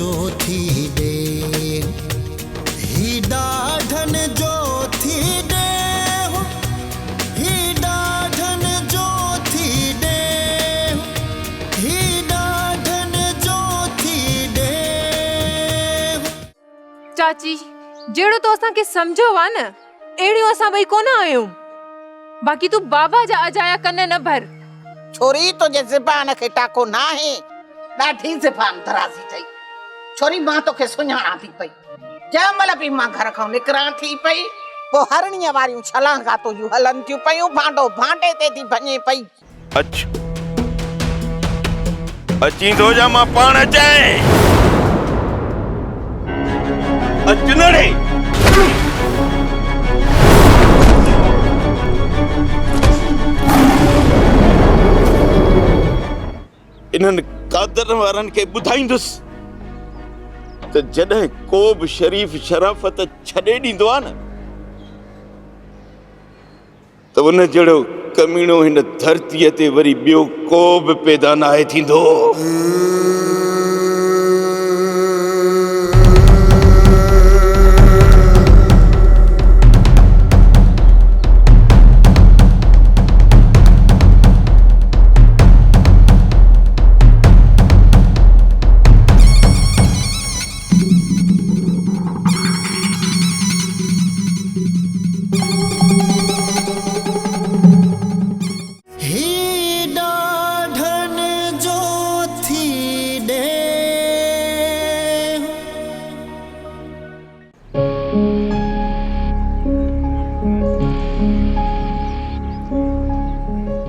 जो थी दे ही ॾाढन जो थी दे ही ॾाढन जो थी दे ही ॾाढन जो थी दे। चाची जेड़ो तो असा के समझो वा न एड़ियो असा भई कोन आयो। बाकी तू बाबा जा अजाया कने न भर। छोरी तो जे ज़बान के टाको ना है ॾाढी ज़बान दराज़ी थई। छोरी मां तो के सुञाणा थी पई जमल भी मां घर खां निकरां थी पई पो हरणीअ वारियूं छलांगा तो यू हलन थियूं पयूं भांडो भांडे ते थी भञे पई। अच्छा अची तो जा मां पाण अचाए अच न रे इन्हनि कादर वारनि खे ॿुधाईंदुसि त जॾहिं को बि शरीफ़ शराफ़त छॾे ॾींदो आहे न त उन जहिड़ो कमीणो हिन धरतीअ ते वरी ॿियो को बि पैदा नाहे थींदो।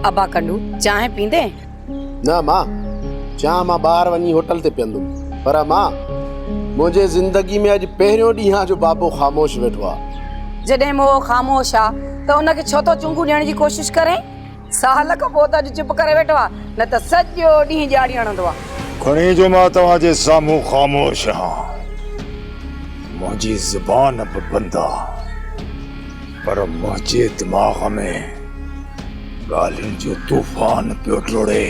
अबा कंडू चाय पींदे? ना मां चाह मां बाहर वनी होटल ते पियंदो पर मां मुझे जिंदगी में आज पहिरियों ॾींहुं जो बाबो ख़ामोश वेठो आ। जॾहिं वो ख़ामोश आ त उनखे छो तो चुंगू ॾियण जी कोशिश करे? साल खां पोइ त चुप करे वेठो आ न त सॼो ॾींहुं ॼाड़ी हणंदो आ। खणी जो मां तव्हांजे साम्हूं ख़ामोश आहियां मुंहिंजी ज़ुबान बि बंदि आ पर मुंहिंजे दिमाग़ में ॻाल्हियुनि जो तूफ़ान पियो टोड़े।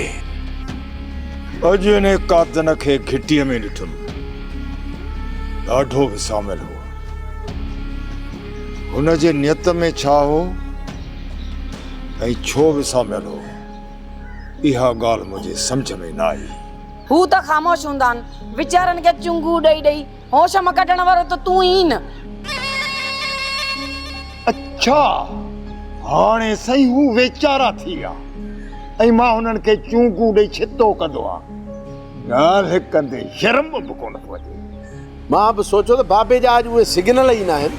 अॼु इन कादन खे घिटीअ में ॾिठुमि ॾाढो विसामियल हो। हुनजे नियत में छा हो ऐं छो विसामियल हो इहा ॻाल्हि मुंहिंजे सम्झ में न आई। हू त ख़ामोश हूंदा आहिनि वीचारनि खे चुंगू ॾेई ॾेई होश मां कढण वारो त तूं ई न। अच्छा हाणे सही हू वेचारा थी विया ऐं मां हुननि खे चूंगू ॾेई छितो कंदो आ। ॻाल्हि कंदे शर्म बि कोन थो अचे। मां बि सोचियो त बाबे जा अॼु उहे सिग्नल ई न आहिनि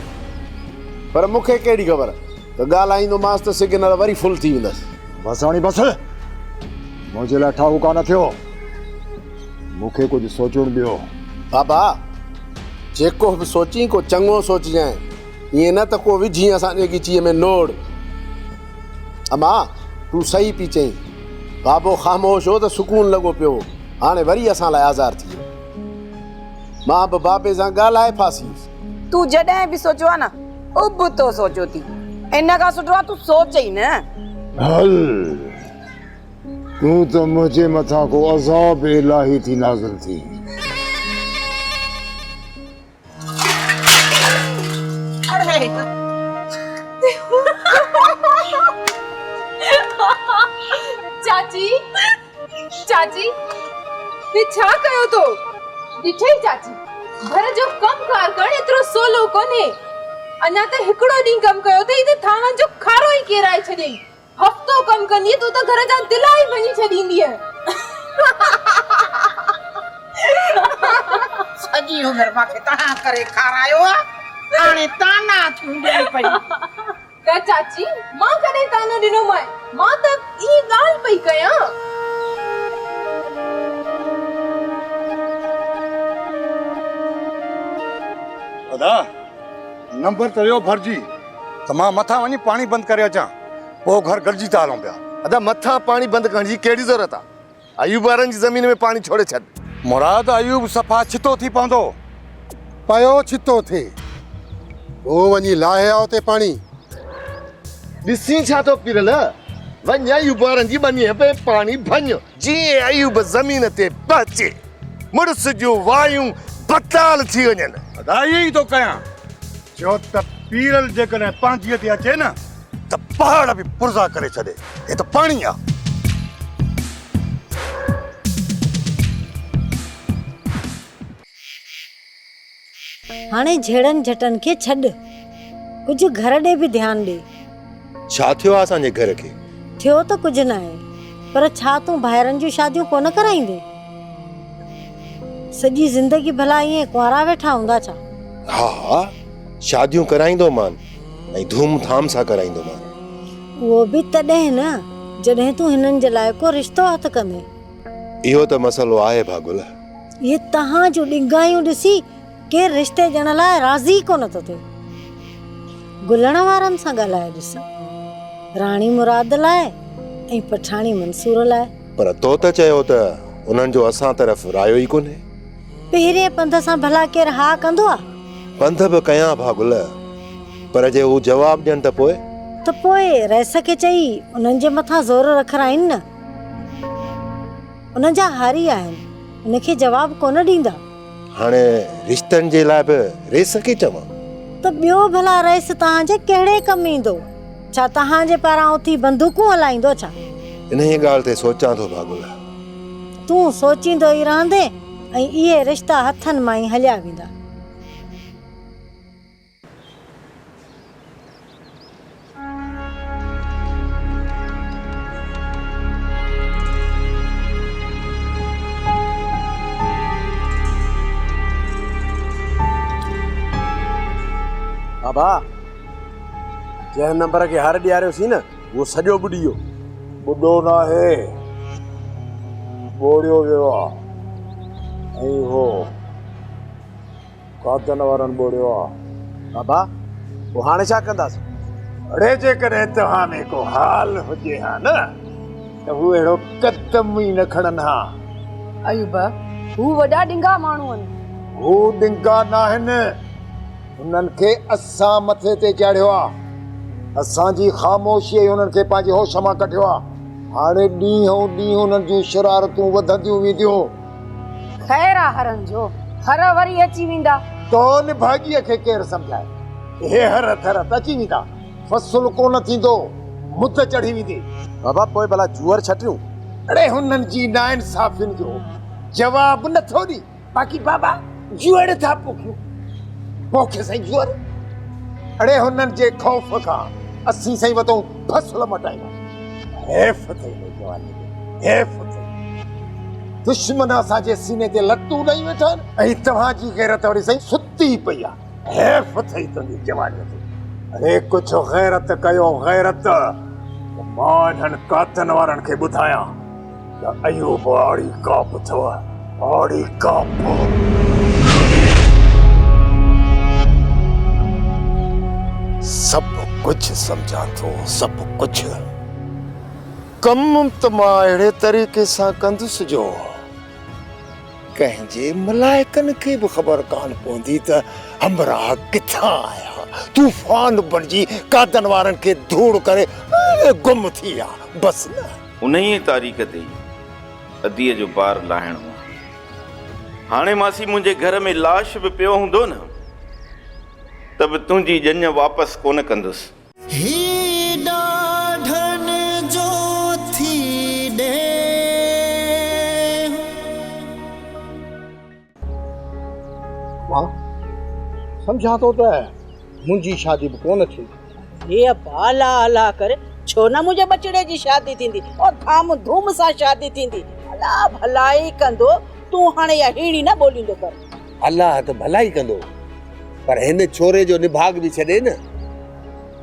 पर मूंखे कहिड़ी ख़बर त ॻाल्हाईंदोमांसि त सिग्नल वरी फुल थी वेंदसि। बस हाणे बस मुंहिंजे लाइ ठाहु कान थियो मूंखे कुझु सोचणु ॾियो। बाबा जेको बि सोची को चङो सोचिजांइ ईअं न त को विझी असांजे ॻिचीअ में नोड़। अम्मा तूं सही पई चईं बाबो ख़ामोश हो त सुकून लॻो पियो हाणे वरी असां लाइ आज़ार थी वियो। मां बि बाबे सां ॻाल्हाए फासी। तूं जॾहिं बि सोचो आहे न उब तो सोचो थी इन खां सुठो आहे तूं सोच ई न। हल तूं त मुंहिंजे मथां को अज़ाब इलाही थी नाज़िल थी। चाची चाची ये छा कयो तो ॾिठे चाची घर जो कम कार करण एतिरो सोलो कोने। अञा त हिकिड़ो ॾींहुं कम कयो त ई त थाणनि जो खारो ई केराए छॾियई। हफ़्तो कम कंदी तूं त घर जा दिला ई भञी छॾींदी है। सॼी उमिरि मूंखे तव्हां करे खारायो आहे हाणे ताना थियूं ॾेई पई। त चाची मां कॾहिं तानो ॾिनो मां त ई ॻाल्हि पई कयां। अदा नंबर त वियो भरिजी त मां मथां वञी पाणी बंदि करे अचां पोइ घर गॾिजी था हलूं पिया। अदा मथां पाणी बंदि करण जी कहिड़ी ज़रूरत आहे? अयूब वारनि जी ज़मीन में पाणी छोड़े छॾ। मुराद अयूब सफ़ा छितो थी पवंदो पयो छितो थिए पोइ वञी लाहे आ उते पाणी। ॾिसी छा थो पिरल वञ अयूब वारनि जी ॿनीअ पे पाणी भञ जीअं अयूब ज़मीन ते पहुचे मुड़ुस जूं वायूं बताल थी वञनि। अदाई तो कयां चो त पीरल जेकॾहिं पंहिंजीअ ते अचे न त पहाड़ बि पुरज़ा करे छॾे। हे त पाणी आहे। हाणे झेड़नि झटनि खे छॾ, कुझु घर ॾे बि ध्यानु ॾे। छा थियो आहे असांजे घर खे? थियो त कुझु न आहे, पर छा तूं ॿाहिरनि जूं शादियूं कोन कराईंदे? सॼी ज़िंदगी भला ईअं कुंवारा वेठा हूंदा छा? हा, शादियूं कराईंदो मान ऐं धूम धाम सां कराईंदो मान। उहो बि तॾहिं न जॾहिं तूं हिननि जे लाइ को रिश्तो हथ कंदे। इहो त मसइलो आहे भागुल। इहे तव्हां जूं ॾिंगायूं ॾिसी केरु रिश्ते ॼण लाइ राज़ी कोन थो थिए। गुलण वारनि सां ॻाल्हाए ॾिस, राणी मुराद लाइ ऐं पठाणी मंसूर लाइ। पर तो त चयो त उन्हनि जो असां तरफ़ रायो ई कोन्हे। पहिरें पंध सां भला केरु हा कंदो आहे? पंध बि कयां भागुल, पर जे हू जवाब ॾियनि त पोइ रैस खे चई उन्हनि जे मथां ज़ोर रखराइनि न। उन जा हारी आहिनि, उनखे जवाब कोन ॾींदा। हाणे रिश्तनि जे लाइ बि रेस खे चवां त ॿियो भला रेस तव्हांजे कहिड़े कमु ईंदो? छा तव्हांजे पारां उथी बंदूकूं हलाईंदो छा? इन ई ॻाल्हि ते सोचां थो भागुल। तूं सोचींदो ई रहंदे ऐं इहे रिश्ता हथनि मां ई हलिया वेंदा। बाबा जंहिं नंबर खे हर ॾियारियोसीं न उहो सॼो ॿुॾी वियो। ॿुॾो न आहे, ॿोड़ियो वियो आहे। ऐं हो कातनि वारनि ॿोड़ियो आहे। बाबा पोइ हाणे छा कंदासीं? अड़े जेकॾहिं तव्हां में को हाल हुजे हा न त हू अहिड़ो कदम ई न खणनि हा। अयूब, हू वॾा ॾिंगा माण्हू आहिनि। हू ॾिंगा न आहिनि, उन्हनि खे असां मथे ते चाढ़ियो आहे। असांजी ख़ामोशीअ उन्हनि खे पंहिंजे होश मां कढियो आहे। हाणे ॾींहों ॾींहुं उन्हनि जूं शरारतूं वधंदियूं वेंदियूं। ख़ैर आहे हरनि जो, हर वरी अची वेंदा। तो निभाॻीअ खे केरु सम्झाए? हे हर थर अची वेंदा, फ़सुलु कोन थींदो, मुद चढ़ी वेंदी। बाबा पोइ भला जूअर छटियूं? अड़े हुननि जी नाइंसाफ़ियुनि जो जवाब नथो ॾे। बाक़ी बाबा जूअर था पोखियूं, पोखे साईं जूअर। अड़े हुननि जे ख़ौफ़ खां असीं साईं वतो फ़सुल मटाईंदा। हेफ़ अथई जवानी, हेफ़ अथई। दुश्मन असांजे सीने ते लटूं ॾेई वेठा आहिनि ऐं तव्हांजी गैरत वरी साईं सुती पई आहे। हेफ़ अथई तुंहिंजी जवानीअ ते। अड़े कुझु गैरत कयो, गैरत। मां हिननि कातनि वारनि खे ॿुधायां त अयूब आड़ी काप अथव, आड़ी काप। सभु कुझु सम्झां थो, सभु कुझु। कम त मां अहिड़े तरीक़े सां कंदुसि जो कंहिंजे मलाइकनि खे बि ख़बर कान पवंदी त हमरा किथां आया। तूफ़ान बणिजी कातनि वारनि खे धूड़ करे गुम थी विया, बसि न। उन ई तारीख़ ते अदीअ जो बार लाहिणो आहे। हाणे मासी मुंहिंजे घर में लाश बि पियो हूंदो न त बि तुंहिंजी ॼञ वापसि कोन कंदुसि। ही ॾाढन जो थी ॾे। मां सम्झां थो त मुंहिंजी शादी बि कोन थी। हे बाला अला करे छो न मुंहिंजे बचड़े जी शादी थींदी और धाम धूम सां शादी थींदी। अला भलाई कंदो, तूं हाणे या हीड़ी न बोलींदो कर। अलाह त भलाई कंदो, पर हिन छोरे जो निभाग बि छॾे न।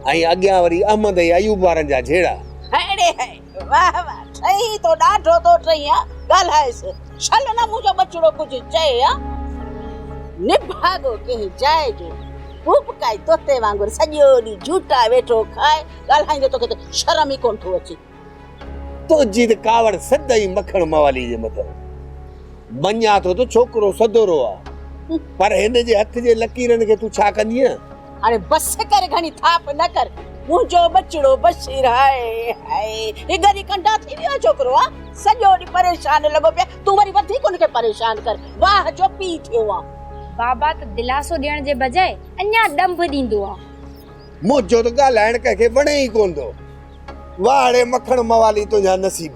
ऐं अॻियां वरी अहमद ऐं अयूब वारनि जा झेड़ा। अड़े वाह वाह, ठही तो ॾाढो तो ठही आ। ॻाल्हाएसि, छल न मुंहिंजो बचड़ो कुझु चए आ। निभागो कंहिं जाइ जो भूपकाई तोते वांगुरु सॼो ॾींहुं झूठा वेठो खाए ॻाल्हाईंदो, तोखे त शर्म ई कोन थो अचे। तुंहिंजी त कावड़ सदाई मखण मवाली जे मथां। मञा थो त छोकिरो सदोरो आहे, पर हिन जे हथ जे लकीरनि खे तूं छा कंदीअ? अरे बस कर, घणी थाप न कर। मुंहिंजो बचड़ो बशीर हाय हाय हे गरी कंडा थी वियो छोकिरो आ। सॼो ॾींहुं परेशान लॻो पिया, तूं वरी वधीक उनखे परेशान कर। वाह जो पी थियो आ। बाबा त दिलासो ॾियण जे बजाए अञा डंभ ॾींदो आहे। मुंहिंजो त ॻाल्हाइण कंहिंखे वणे ई कोन थो। वाड़े मखण मवाली तुंहिंजा नसीब।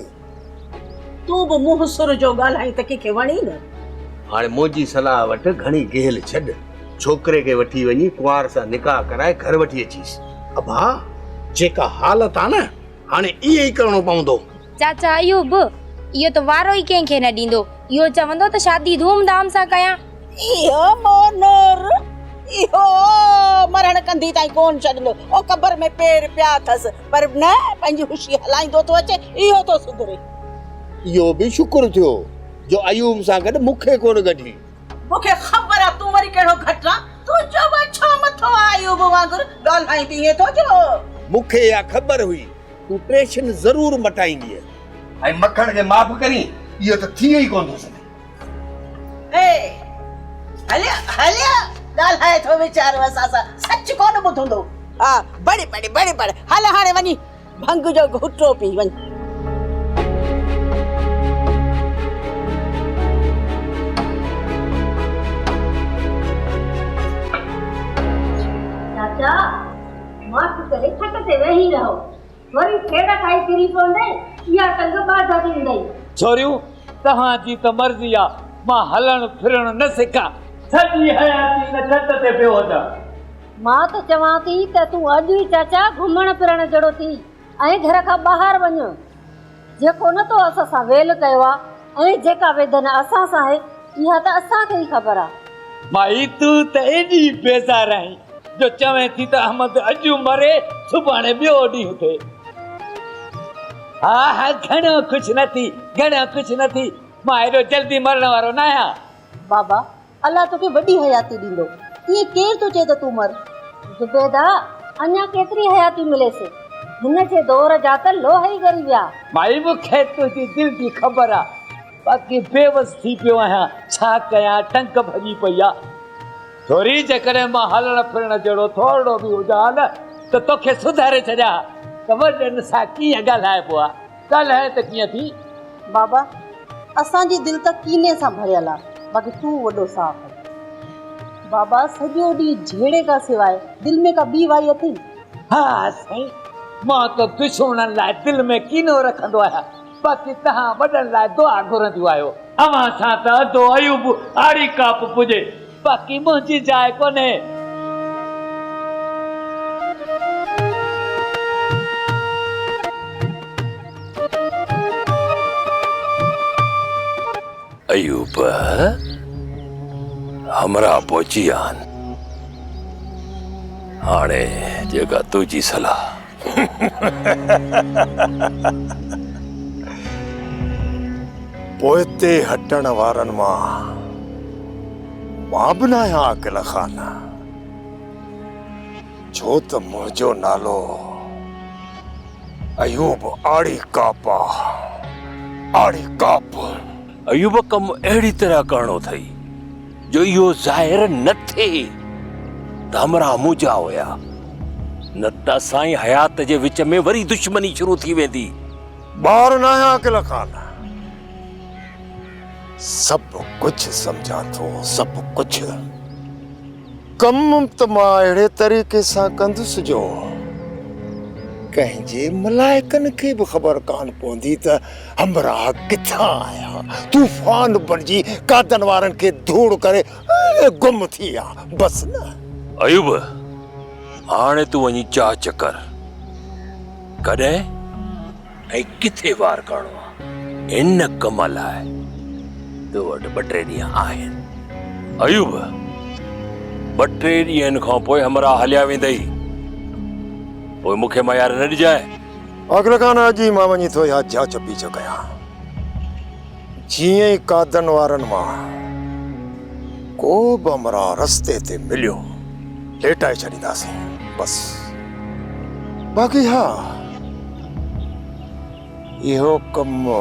तूं बि मुंहुं सुर जो ॻाल्हाई त कंहिंखे वणी न। हाणे मुंहिंजी सलाह वटि घणी गेल छॾ। छोकिरे खे वठी वञी कुंवार सां निकाह कराए घर वठी अचीस। अबा जेका हालत आहे न हाणे इहो ई करणो पवंदो। चाचा इहो बि इहो त वारो ई कंहिंखे न ॾींदो। इहो चवंदो त शादी धूमधाम सां कयां। इहो मोनर इहो मरण कंदी ताईं कोन छॾंदो। ओ कबर में पेर पिया अथसि पर न पंहिंजी खुशी हलाईंदो थो अचे। इहो तो सुधरे। इहो बि शुक्र थियो जो अयूब सां गॾु मूंखे कोन गठी। मूंखे ख़बर आहे तूं वरी कहिड़ो घटि आहे। तूं चव छो मथो आयूब वांगुरु ॻाल्हाईंदी ईअं थो जो। मूंखे इहा ख़बर हुई तूं टेंशन ज़रूर मटाईंदीअ। ऐं मखण खे माफ़ करी इहो त थी ई कोन थो सघे। ए हलिया हलिया ॻाल्हाए थो वीचारो असां सां। सच कोन ॿुधंदो। हा बड़ी बड़ी बड़ी बड़ी हल हाणे वञी भंग जो घुटो पी वञ। चाचा मस्त करे छत ते वेही रहो। वरी खेड़ा खाई फिरी पवंदे या टंग बाधा ॾींदई। छोरियूं तव्हांजी त मर्ज़ी आहे। मां हलण फिरण न सिखां। सॼी हयाती न छत ते पियो हुजां। मां त चवां थी त तूं अॼु ई चाचा घुमण फिरण जहिड़ो थी ऐं घर खां ॿाहिरि वञ। जेको न तो असां सां वेल कयो आहे ऐं जेका वेदन असां सां आहे इहा त असांखे ई ख़बर आहे। माई तूं त एॾी बेज़ार आहीं जो चवें थी त अहमद अॼु मरे सुभाणे ॿियो ॾींहुं थिए। हा हा घणो कुझु न थी घणो कुझु न थी। मां हेॾो जल्दी मरण वारो न आहियां। बाबा अल्लाह तोखे वॾी हयाती ॾींदो। ईअं केरु थो चए त तूं मर। ज़ुबैदा अञा केतिरी हयाती मिलेसि। हिन जे दौर जा त लोह ई ॻरी विया। माई मूंखे तुंहिंजी दिलि जी ख़बर आहे। बाक़ी बेवस थी पियो आहियां। छा कयां टंक भॼी पई आहे। छोरी जेकॾहिं मां हलण फिरण जहिड़ो थोरो बि हुजां न त तोखे सुधारे छॾियां त वॾनि सां कीअं ॻाल्हाइबो आहे। ॻाल्हाए त कीअं थी। बाबा असांजी दिलि त कीने सां भरियल आहे। बाक़ी तूं वॾो साफ़ आहे। बाबा सॼो ॾींहुं झेड़े खां सवाइ दिलि में का ॿी वाई अथई। हा साईं मां त दुश्मननि लाइ दिलि में कीनो रखंदो आहियां। बाक़ी तव्हां वॾनि लाइ दुआ घुरंदियूं आहियो। अवां सां त अधो अयूब आड़ी काप पुॼे। बाक़ी मुंहिंजी जाइ कोन्हे। अयूब हमरा पहुची आन। हाणे जेका तुझी सलाह। पोइते हटण वारनि मां बि न आहियां अकिल ख़ान। छो त मुंहिंजो नालो अयूब आड़ी काप आड़ी काप। अयूब कम अहिड़ी तरह करणो अथई जो इहो ज़ाहिर न थिए त हमरा मुंहिंजा हुया। न त असांजी हयात जे विच में वरी दुश्मनी शुरू थी वेंदी। ॿार न आहियां अकिल ख़ान। सभु कुझु सम्झां थो सभु कुझु। कम त मां अहिड़े तरीक़े सां कंदुसि जो कंहिंजे मलाइकनि खे बि ख़बर कान पवंदी त हमरा किथां आया। तूफ़ान बणिजी कादन वारनि खे धूड़ करे गुम थी विया बसि न। अयूब हाणे तूं वञी जांच कर कॾहिं ऐं किथे वार करणो आहे। इन कम लाइ तो वटि 2-3 ॾींहं आहिनि। अयूब 2-3 ॾींहंनि खां पोइ हमरा हलिया वेंदई। पोइ मूंखे मयार न ॾिजाए। अगले खान अॼु ई मां वञी थो या जांच पीच कयां। जीअं ई कादन वारनि मां को बि हमरा रस्ते ते मिलियो लेटाए छॾींदासीं बसि। बाक़ी हा इहो कमु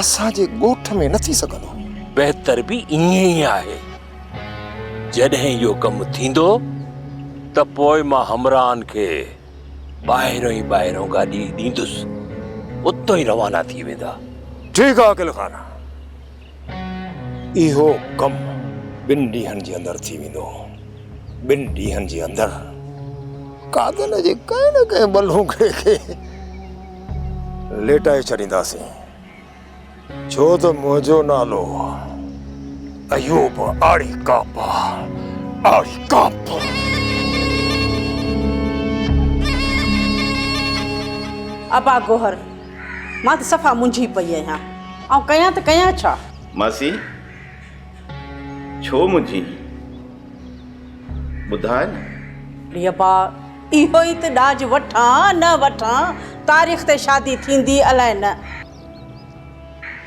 असांजे ॻोठ में न थी सघंदो। बहितर बि ईअं ई आहे। जॾहिं इहो कमु थींदो त पोइ मां हमराहनि खे ॿाहिरों गाॾी ॾींदुसि। उतो ई रवाना थी वेंदा। ठीकु आहे अकिल ख़ान। इहो कमु ॿिनि ॾींहंनि जे अंदरि थी वेंदो। 2 ॾींहंनि जे अंदरि कादन जे कंहिं न कंहिं बलूंखे खे लेटाए छॾींदासीं, छो त मुंहिंजो नालो अयूब आड़ी काप आड़ी काप। अबा गोहर मां त सफ़ा मुंझी पई आहियां, ऐं कयां त कयां छा? मासी छो मुंझी ॿुधाए न। अबा इहो ई त ॾाज वठां न वठां, तारीख़ ते शादी थींदी अलाए न,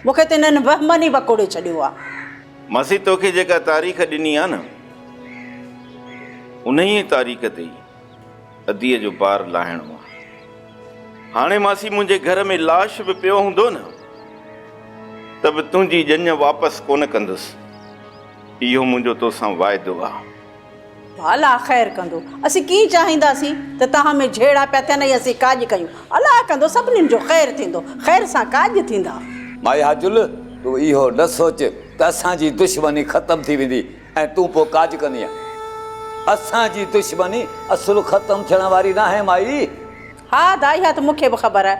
मूंखे त हिननि वहमनि ई वकोड़े छॾियो आहे। मासी तोखे जेका तारीख़ ॾिनी आहे न, उन ई तारीख़ ते अदीअ जो पार लाहिणो आहे। हाणे मासी मुंहिंजे घर में लाश बि पियो हूंदो न, त बि तुंहिंजी ॼञ वापसि कोन कंदुसि। इहो मुंहिंजो तोसां वाइदो आहे। अलाह ख़ैर कंदो, असीं कीअं चाहींदासीं त तव्हां में झेड़ा पिया थियनि ऐं असीं काज कयूं। अलाह कंदो, सभिनीनि जो ख़ैर थींदो, ख़ैर सां काज थींदा। माई हाजुल तूं इहो न सोच त असांजी दुश्मनी ख़तम थी वेंदी ऐं तूं पोइ काज कंदीअ। असांजी दुश्मनी असुलु ख़तम थियण वारी न आहे माई। हा दाई हा, त मूंखे बि ख़बर आहे,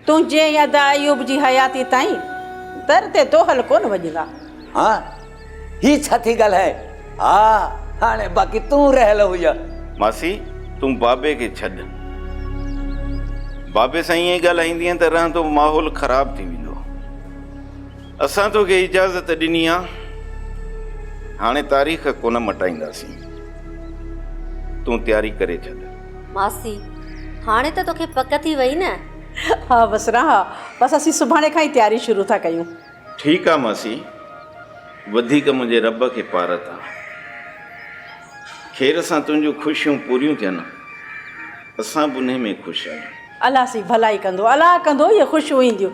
तूं जंहिं अदा अयूब जी हयाती ताईं दर ते दोहल कोन वॼंदा। हा ही छा थी ॻाल्हाए? हा हाणे बाक़ी तूं रहियल हुई। मासी तूं बाबे खे छॾ, बाबे सां ईअं ॻाल्हाईंदीअं त रहंदो माहौल ख़राब थी वेंदो। असां तोखे इजाज़त ॾिनी आहे, हाणे तारीख़ कोन मटाईंदासीं, तूं तयारी करे छॾ। मासी हाणे त तोखे पक थी वई न? हा बसरा, हा बसि असीं सुभाणे खां ई तयारी शुरू था कयूं। ठीकु आहे मासी, वधीक मुंहिंजे रब खे पारत आहे। खेर सां तुंहिंजूं ख़ुशियूं पूरियूं थियनि, असां बि उन में ख़ुशि आहियूं। अलाह सी भलाई कंदो, अलाह कंदो, इहे ख़ुशियूं ईंदियूं।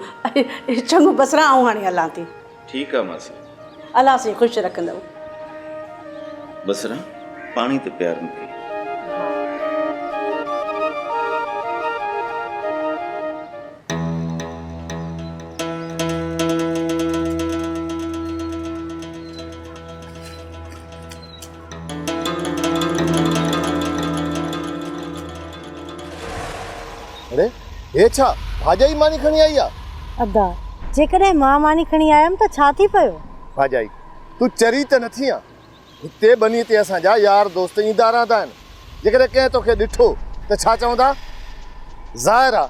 चङो बसरा, आऊं हाणे हलां थी। ठीकु आहे मासी, अलाह सी ख़ुशि रखंदव। बसरा पाणी त प्यार मूंखे। अरे हे छा भाॼाई मानी खणी आई आहे? अदा जेकॾहिं मां मानी खणी आयमि त छा थी पियो? भाॼाई तूं चरी त नथी आहे? हिते बनी ते असांजा यार दोस्त ईंदा रहंदा आहिनि, जेकॾहिं कंहिं तोखे ॾिठो त छा चवंदा? ज़ाहिर आहे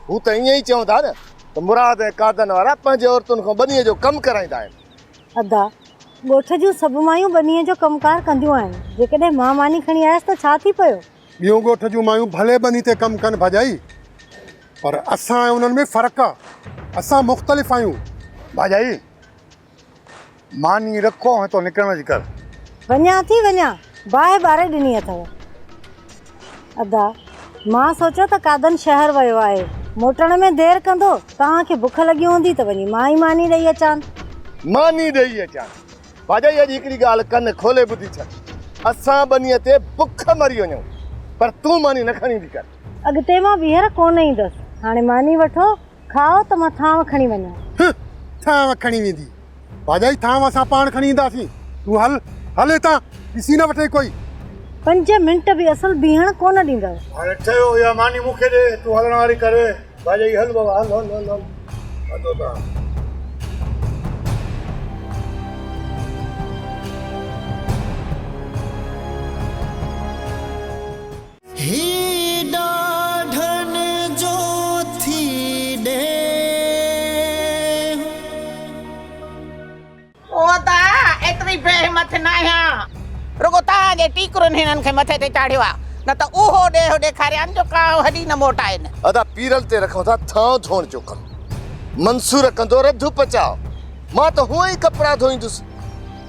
हू त ईअं ई चवंदा न त मुराद ऐं कादन वारा पंहिंजे औरतुनि खां बनीअ जो कमु कराईंदा आहिनि। अदा ॻोठ जूं सभु मायूं बनीअ जो कमकार कंदियूं आहिनि, जेकॾहिं मां मानी खणी आयसि त छा थी पियो? ॿियूं ॻोठ जूं मायूं भले बनी ते कमु कनि भाॼाई, पर असां ऐं उन्हनि में फ़र्क़ु आहे, असां मुख़्तलिफ़ आहियूं। भाॼाई मानी रखो ऐं तो निकिरण जी कर। वञा बाहि ॿारे ॾिनी अथव। अदा मां सोचियो त कादन शहर वियो आहे, मोटण में देरि कंदो, तव्हांखे बुख लॻी हूंदी त वञी मां ई मानी ॾेई अचां। मानी ॾेई अचां? भाॼाई अॼु हिकिड़ी ॻाल्हि कनि खोले ॿुधी छॾ, असां बनीअ ते बुख मरी वञूं, पर तूं मानी न खणी ईंदी कर। अॻिते मां ॿीहर कोन ईंदसि, हाणे मानी वठो खाओ त मां थांव खणी वञां। थांव खणी वेंदी? भाॼाई थांव असां पाण खणी ईंदासीं, तूं हल हल हितां, ॾिसी न वठे कोई। 5 मिंट बि असल बीहण कोन ॾींदव। हाणे ठहियो या मानी मूंखे ॾे, तूं हलण वारी करे। भाॼाई हल बाबा, हल हल हल हल। ही डाढन जो थी दे ओदा एतरी बेहिमत न आहियां, रुगो तव्हांजे टीकरुनि हिननि खे मथे ते चाढ़ियो आहे, न त उहो ॾेहो ॾेखारियानि जो कांव हॾी न मोटाइनि। अदा पीरल ते रखूं था थांव धोइण जो कमु, मंसूर कंदो रधु पचाओ, मां त हूअं ई कपिड़ा धोईंदुसि,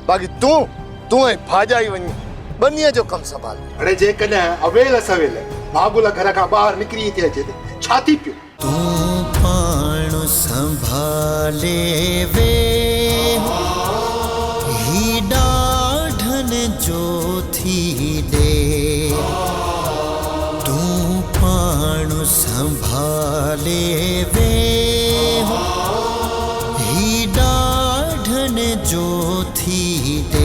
बाक़ी तूं ऐं भाॼाई वञी बनीअ जो कमु संभाल। अरे जेकॾहिं अवेल सवेल भागुल घर खां ॿाहिरि निकिरी थी अचे त छा थी पियो? तूं पाण संभाले वे, ही डाढन जो थी दे, तूं पाण संभाले वे, ही डाढन जो थी दे।